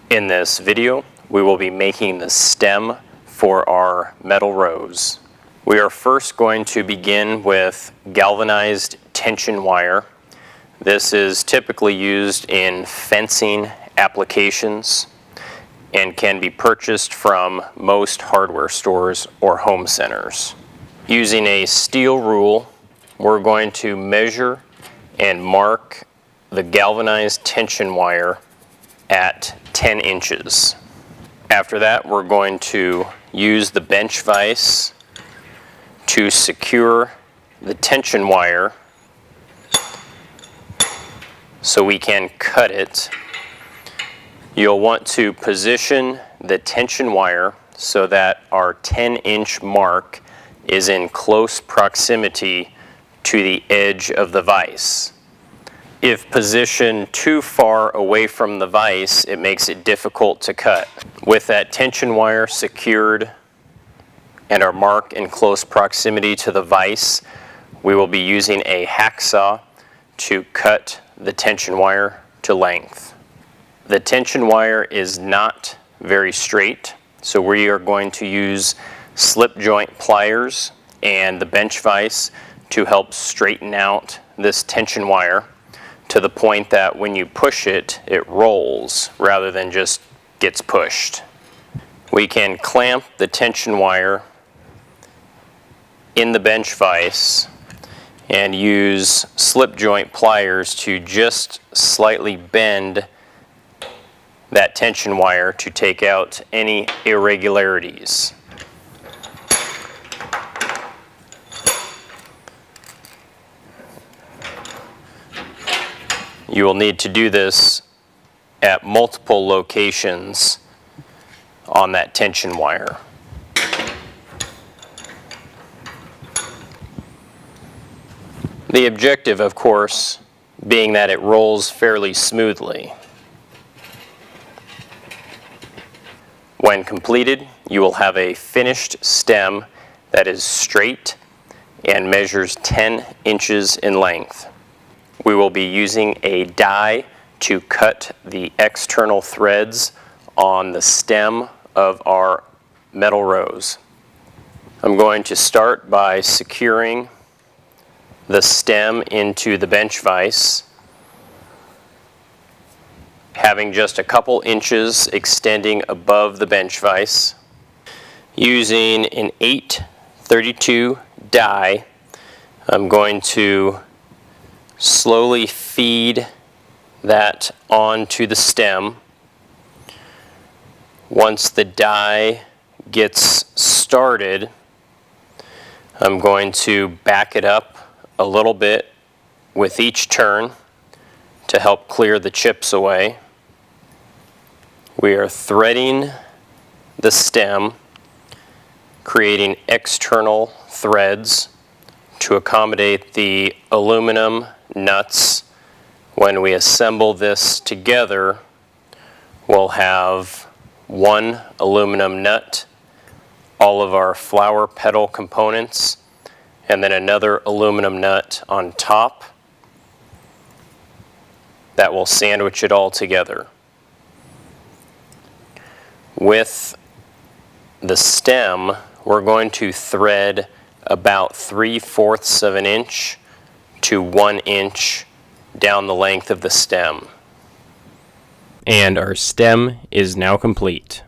In this video, we will be making the stem for our metal rose. We are first going to begin with galvanized tension wire. This is typically used in fencing applications and can be purchased from most hardware stores or home centers. Using a steel rule, we're going to measure and mark the galvanized tension wire at 10 inches. After that, we're going to use the bench vise to secure the tension wire so we can cut it. You'll want to position the tension wire so that our 10-inch mark is in close proximity to the edge of the vise. If positioned too far away from the vise, it makes it difficult to cut. With that tension wire secured and our mark in close proximity to the vise, we will be using a hacksaw to cut the tension wire to length. The tension wire is not very straight, so we are going to use slip joint pliers and the bench vise to help straighten out this tension wire to the point that when you push it, it rolls rather than just gets pushed. We can clamp the tension wire in the bench vise and use slip joint pliers to just slightly bend that tension wire to take out any irregularities. You will need to do this at multiple locations on that tension wire. The objective, of course, being that it rolls fairly smoothly. When completed, you will have a finished stem that is straight and measures 10 inches in length. We will be using a die to cut the external threads on the stem of our metal rose. I'm going to start by securing the stem into the bench vise, having just a couple inches extending above the bench vise. Using an 832 die, I'm going to slowly feed that onto the stem. Once the die gets started, I'm going to back it up a little bit with each turn to help clear the chips away. We are threading the stem, creating external threads to accommodate the aluminum nuts. When we assemble this together, we'll have one aluminum nut, all of our flower petal components, and then another aluminum nut on top that will sandwich it all together. With the stem, we're going to thread about 3/4 of an inch to 1 inch down the length of the stem. And our stem is now complete.